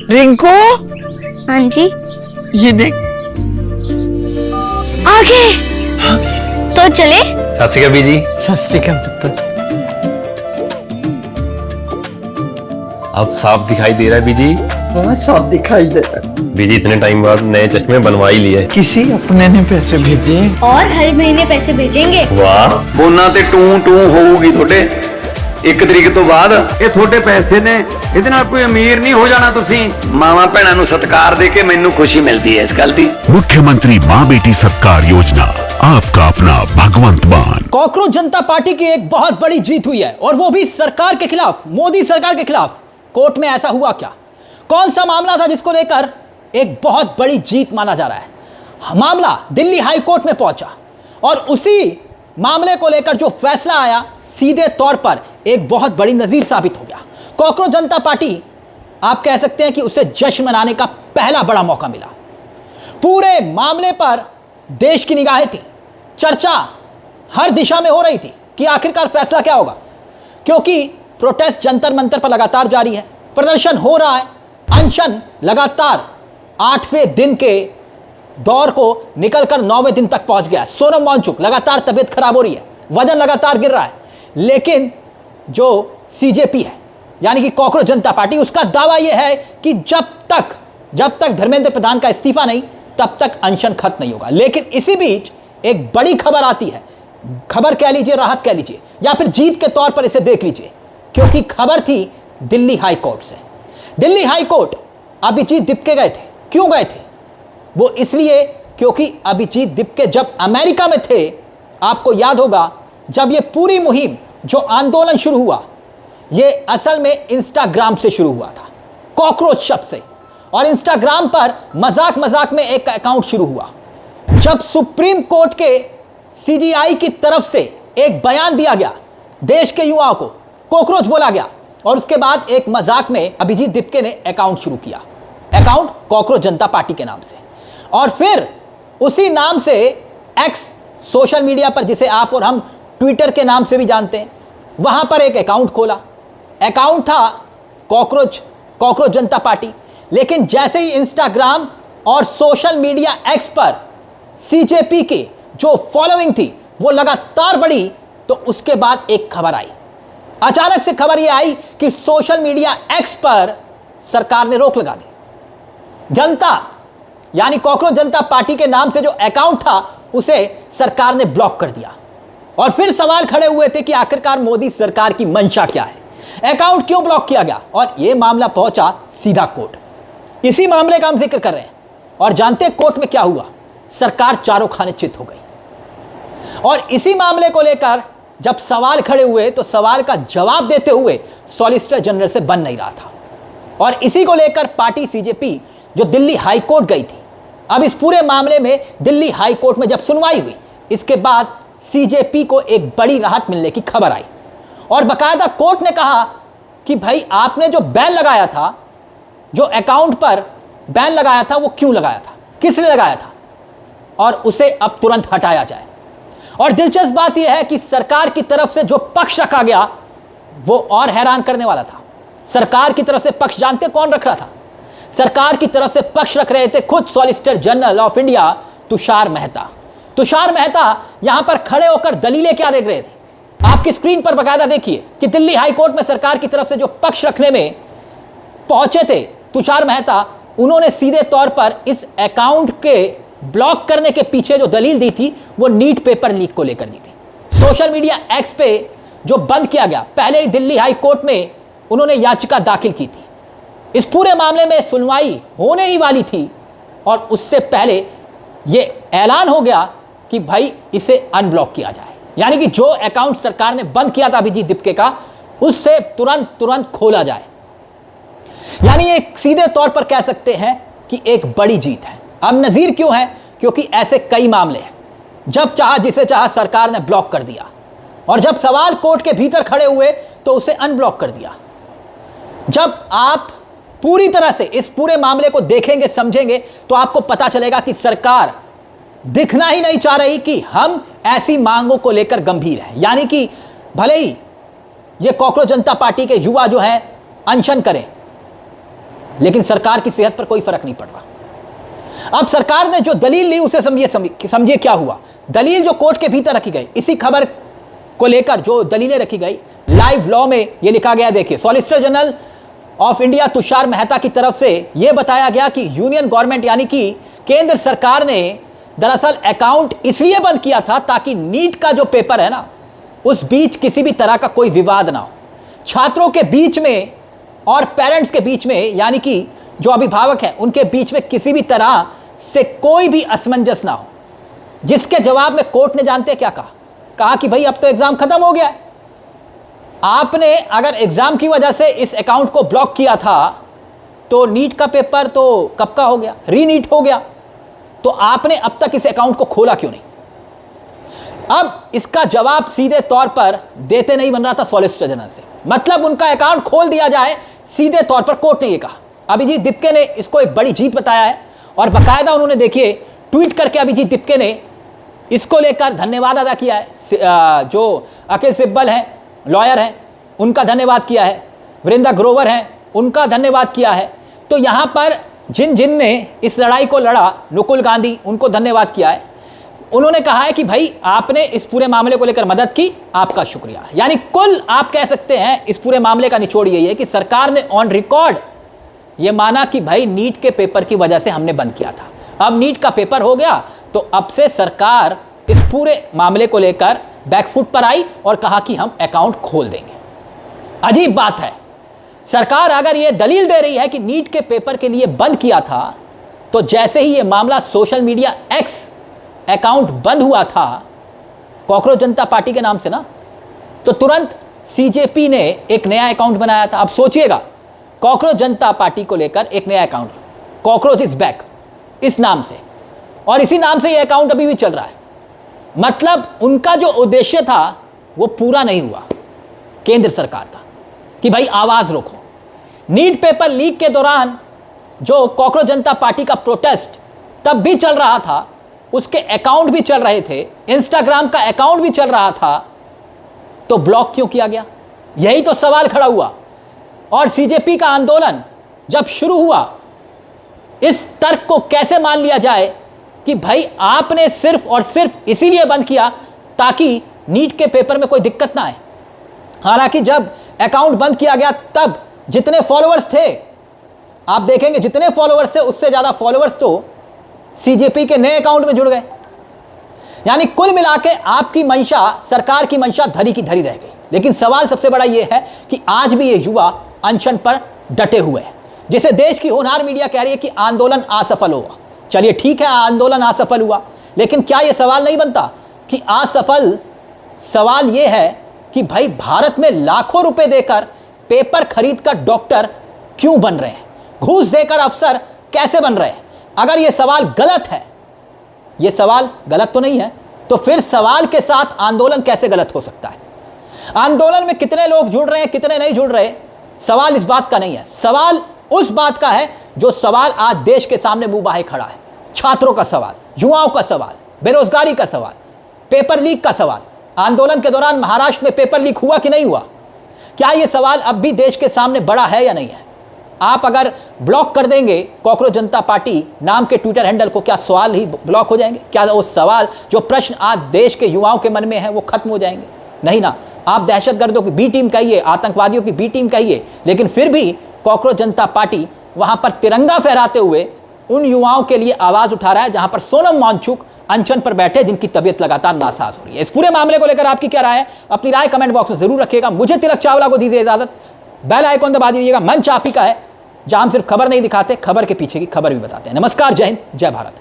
रिंकू, हाँ जी। ये देख। आगे तो चले। सत श्री अकाल बीजी। सत श्री अकाल पुत्र। अब साफ दिखाई दे रहा है बीजी। हाँ, साफ दिखाई दे रहा है। बीजी इतने टाइम बाद नए चश्मे बनवा ही लिए। किसी अपने ने पैसे भेजे और हर महीने पैसे भेजेंगे। वाह, ਫੋਨਾਂ ਤੇ ਟੂ ਟੂ ਹੋਊਗੀ ਤੁਹਾਡੇ 1 ਤਰੀਕ ਤੋਂ ਬਾਅਦ। ਇਹ ਤੁਹਾਡੇ ਪੈਸੇ ਨੇ, ਇਹਦੇ ਨਾਲ ਕੋਈ ਅਮੀਰ ਨਹੀਂ ਹੋ ਜਾਣਾ ਤੁਸੀਂ। ਮਾਵਾਂ ਭੈਣਾਂ ਨੂੰ ਸਤਿਕਾਰ ਦੇ ਕੇ ਮੈਨੂੰ ਖੁਸ਼ੀ ਮਿਲਦੀ ਹੈ ਇਸ ਗੱਲ ਦੀ। मुख्यमंत्री माँ बेटी सत्कार योजना, आपका अपना भगवंत मान। कॉकरोच जनता पार्टी की एक बहुत बड़ी जीत हुई है और वो भी सरकार के खिलाफ, मोदी सरकार के खिलाफ। कोर्ट में ऐसा हुआ क्या? कौन सा मामला था जिसको लेकर एक बहुत बड़ी जीत माना जा रहा है? मामला दिल्ली हाई कोर्ट में पहुंचा और उसी मामले को लेकर जो फैसला आया सीधे तौर पर एक बहुत बड़ी नजीर साबित हो गया। कॉकरोच जनता पार्टी, आप कह सकते हैं कि उसे जश्न मनाने का पहला बड़ा मौका मिला। पूरे मामले पर देश की निगाहें थी, चर्चा हर दिशा में हो रही थी कि आखिरकार फैसला क्या होगा, क्योंकि प्रोटेस्ट जंतर मंतर पर लगातार जारी है, प्रदर्शन हो रहा है, अनशन लगातार 8वें दिन के दौर को निकलकर 9वें दिन तक पहुंच गया। सोनम वांगचुक लगातार तबीयत खराब हो रही है, वजन लगातार गिर रहा है, लेकिन जो सीजेपी है यानी कि कॉकरोच जनता पार्टी, उसका दावा यह है कि जब तक धर्मेंद्र प्रधान का इस्तीफा नहीं तब तक अनशन खत्म नहीं होगा। लेकिन इसी बीच एक बड़ी खबर आती है, खबर कह लीजिए, राहत कह लीजिए, या फिर जीत के तौर पर इसे देख लीजिए, क्योंकि खबर थी दिल्ली हाई कोर्ट से। दिल्ली हाई कोर्ट अभिजीत दिपके गए थे। क्यों गए थे? वो इसलिए क्योंकि अभिजीत दिपके जब अमेरिका में थे, आपको याद होगा, जब ये पूरी मुहिम, जो आंदोलन शुरू हुआ, ये असल में इंस्टाग्राम से शुरू हुआ था, कॉकरोच शब्द से। और इंस्टाग्राम पर मजाक मजाक में एक अकाउंट शुरू हुआ। जब सुप्रीम कोर्ट के सीजीआई की तरफ से एक बयान दिया गया, देश के युवाओं को कॉकरोच बोला गया, और उसके बाद एक मजाक में अभिजीत दिपके ने अकाउंट शुरू किया, अकाउंट कॉकरोच जनता पार्टी के नाम से। और फिर उसी नाम से एक्स सोशल मीडिया पर, जिसे आप और हम ट्विटर के नाम से भी जानते हैं, वहां पर एक अकाउंट खोला। अकाउंट था कॉकरोच जनता पार्टी। लेकिन जैसे ही इंस्टाग्राम और सोशल मीडिया एक्स पर सीजेपी की जो फॉलोइंग थी वो लगातार बढ़ी, तो उसके बाद एक खबर आई। अचानक से खबर यह आई कि सोशल मीडिया एक्स पर सरकार ने रोक लगा दी। जनता यानी कॉकरोच जनता पार्टी के नाम से जो अकाउंट था उसे सरकार ने ब्लॉक कर दिया। और फिर सवाल खड़े हुए थे कि आखिरकार मोदी सरकार की मंशा क्या है, अकाउंट क्यों ब्लॉक किया गया? और यह मामला पहुंचा सीधा कोर्ट। इसी मामले का हम जिक्र कर रहे हैं और जानते हैं कोर्ट में क्या हुआ। सरकार चारों खाने चित हो गई। और इसी मामले को लेकर जब सवाल खड़े हुए तो सवाल का जवाब देते हुए सॉलिसिटर जनरल से बन नहीं रहा था। और इसी को लेकर पार्टी सीजेपी जो दिल्ली हाई कोर्ट गई थी, अब इस पूरे मामले में दिल्ली हाई कोर्ट में जब सुनवाई हुई, इसके बाद सीजेपी को एक बड़ी राहत मिलने की खबर आई। और बाकायदा कोर्ट ने कहा कि भाई, आपने जो बैन लगाया था, जो अकाउंट पर बैन लगाया था, वो क्यों लगाया था, किसने लगाया था, और उसे अब तुरंत हटाया जाए। और दिलचस्प बात यह है कि सरकार की तरफ से जो पक्ष रखा गया वो और हैरान करने वाला था। सरकार की तरफ से पक्ष जानते कौन रख रहा था? सरकार की तरफ से पक्ष रख रहे थे खुद solicitor general of India Tushar Mehta. Tushar Mehta यहां पर खड़े होकर दलीलें क्या देख रहे थे, आपकी स्क्रीन पर बाकायदा देखिए कि दिल्ली हाई कोर्ट में सरकार की तरफ से जो पक्ष रखने में पहुंचे थे तुषार मेहता, उन्होंने सीधे तौर पर इस अकाउंट के ब्लॉक करने के पीछे जो दलील दी थी वो नीट पेपर लीक को लेकर दी थी। सोशल मीडिया एक्स पे जो बंद किया गया, पहले ही दिल्ली हाई कोर्ट में उन्होंने याचिका दाखिल की थी। इस पूरे मामले में सुनवाई होने ही वाली थी और उससे पहले यह ऐलान हो गया कि भाई इसे अनब्लॉक किया जाए, यानी कि जो अकाउंट सरकार ने बंद किया था अभिजीत दिपके का, उससे तुरंत खोला जाए। यानी एक सीधे तौर पर कह सकते हैं कि एक बड़ी जीत है। अब नजीर क्यों है? क्योंकि ऐसे कई मामले हैं, जब चाहा जिसे चाहा सरकार ने ब्लॉक कर दिया, और जब सवाल कोर्ट के भीतर खड़े हुए तो उसे अनब्लॉक कर दिया। जब आप पूरी तरह से इस पूरे मामले को देखेंगे, समझेंगे, तो आपको पता चलेगा कि सरकार दिखना ही नहीं चाह रही कि हम ऐसी मांगों को लेकर गंभीर हैं। यानी कि भले ही ये कॉकरोच जनता पार्टी के युवा जो हैं अनशन करें, लेकिन सरकार की सेहत पर कोई फर्क नहीं पड़ रहा। अब सरकार ने जो दलील ली उसे समझिए क्या हुआ। दलील जो कोर्ट के भीतर रखी गई, इसी खबर को लेकर जो दलीलें रखी गई, लाइव लॉ में यह लिखा गया, देखिए, solicitor general of India Tushar Mehta की तरफ से यह बताया गया कि यूनियन गवर्नमेंट यानी कि केंद्र सरकार ने दरअसल अकाउंट इसलिए बंद किया था ताकि नीट का जो पेपर है ना, उस बीच किसी भी तरह का कोई विवाद ना हो, छात्रों के बीच में और पेरेंट्स के बीच में, यानी कि जो अभिभावक हैं उनके बीच में किसी भी तरह से कोई भी असमंजस ना हो। जिसके जवाब में कोर्ट ने जानते क्या कहा कि भाई अब तो एग्जाम खत्म हो गया है, आपने अगर एग्जाम की वजह से इस अकाउंट को ब्लॉक किया था तो नीट का पेपर तो कब का हो गया, रीनीट हो गया, तो आपने अब तक इस अकाउंट को खोला क्यों नहीं? अब इसका जवाब सीधे तौर पर देते नहीं बन रहा था सॉलिसिटर जनरल से, मतलब उनका अकाउंट खोल दिया जाए, सीधे तौर पर कोर्ट ने यह कहा। अभिजीत दिप्के ने इसको एक बड़ी जीत बताया है और बाकायदा उन्होंने, देखिए, ट्वीट करके अभिजीत दिप्के ने इसको लेकर धन्यवाद अदा किया है। जो अखिल सिब्बल हैं, लॉयर हैं, उनका धन्यवाद किया है, वृंदा ग्रोवर हैं, उनका धन्यवाद किया है। तो यहाँ पर जिन ने इस लड़ाई को लड़ा, नुकुल गांधी, उनको धन्यवाद किया है। उन्होंने कहा है कि भाई आपने इस पूरे मामले को लेकर मदद की, आपका शुक्रिया। यानी कुल आप कह सकते हैं इस पूरे मामले का निचोड़ यही है कि सरकार ने ऑन रिकॉर्ड ये माना कि भाई नीट के पेपर की वजह से हमने बंद किया था, अब नीट का पेपर हो गया तो अब से सरकार इस पूरे मामले को लेकर बैकफुट पर आई और कहा कि हम अकाउंट खोल देंगे। अजीब बात है, सरकार अगर ये दलील दे रही है कि नीट के पेपर के लिए बंद किया था, तो जैसे ही ये मामला सोशल मीडिया एक्स अकाउंट बंद हुआ था कॉकरोच जनता पार्टी के नाम से ना, तो तुरंत सीजेपी ने एक नया अकाउंट बनाया था। अब सोचिएगा, कॉकरोच जनता पार्टी को लेकर एक नया अकाउंट, कॉकरोच इज बैक, इस नाम से, और इसी नाम से यह अकाउंट अभी भी चल रहा है। मतलब उनका जो उद्देश्य था वो पूरा नहीं हुआ केंद्र सरकार का, कि भाई आवाज रोको। नीट पेपर लीक के दौरान जो कॉकरोच जनता पार्टी का प्रोटेस्ट तब भी चल रहा था, उसके अकाउंट भी चल रहे थे, इंस्टाग्राम का अकाउंट भी चल रहा था, तो ब्लॉक क्यों किया गया? यही तो सवाल खड़ा हुआ। और सीजेपी का आंदोलन जब शुरू हुआ, इस तर्क को कैसे मान लिया जाए कि भाई आपने सिर्फ और सिर्फ इसीलिए बंद किया ताकि नीट के पेपर में कोई दिक्कत ना आए। हालांकि जब अकाउंट बंद किया गया तब जितने फॉलोअर्स थे, आप देखेंगे जितने फॉलोअर्स थे उससे ज्यादा फॉलोअर्स तो सीजेपी के नए अकाउंट में जुड़ गए। यानी कुल मिला के आपकी मंशा, सरकार की मंशा धरी की धरी रह गई। लेकिन सवाल सबसे बड़ा यह है कि आज भी ये युवा अनशन पर डटे हुए हैं, जिसे देश की होनहार मीडिया कह रही है कि आंदोलन असफल हुआ। चलिए ठीक है, आंदोलन असफल हुआ, लेकिन क्या यह सवाल नहीं बनता कि असफल सवाल यह है कि भाई भारत में लाखों रुपए देकर पेपर खरीदकर डॉक्टर क्यों बन रहे हैं, घूस देकर अफसर कैसे बन रहे हैं? अगर यह सवाल गलत है, यह सवाल गलत तो नहीं है, तो फिर सवाल के साथ आंदोलन कैसे गलत हो सकता है? आंदोलन में कितने लोग जुड़ रहे हैं, कितने नहीं जुड़ रहे, सवाल इस बात का नहीं है। सवाल उस बात का है जो सवाल आज देश के सामने मुंह बाहे खड़ा है। छात्रों का सवाल, युवाओं का सवाल, बेरोजगारी का सवाल, पेपर लीक का सवाल। आंदोलन के दौरान महाराष्ट्र में पेपर लीक हुआ कि नहीं हुआ? क्या यह सवाल अब भी देश के सामने बड़ा है या नहीं है? आप अगर ब्लॉक कर देंगे कॉकरोच जनता पार्टी नाम के ट्विटर हैंडल को, क्या सवाल ही ब्लॉक हो जाएंगे? क्या वो सवाल, जो प्रश्न आज देश के युवाओं के मन में है, वो खत्म हो जाएंगे? नहीं ना। आप दहशतगर्दों की बी टीम कहिए, आतंकवादियों की बी टीम कहिए, लेकिन फिर भी कॉकरोच जनता पार्टी वहां पर तिरंगा फहराते हुए उन युवाओं के लिए आवाज उठा रहा है जहां पर सोनम वांगचुक अनशन पर बैठे, जिनकी तबीयत लगातार नासाज हो रही है। इस पूरे मामले को लेकर आपकी क्या राय है? अपनी राय कमेंट बॉक्स में जरूर रखिएगा। मुझे तिलक चावला को दीजिए इजाजत। बेल आइकॉन दबा दीजिएगा। मंच आप ही का है, जहां हम सिर्फ खबर नहीं दिखाते, खबर के पीछे की खबर भी बताते हैं। नमस्कार, जय हिंद, जय भारत।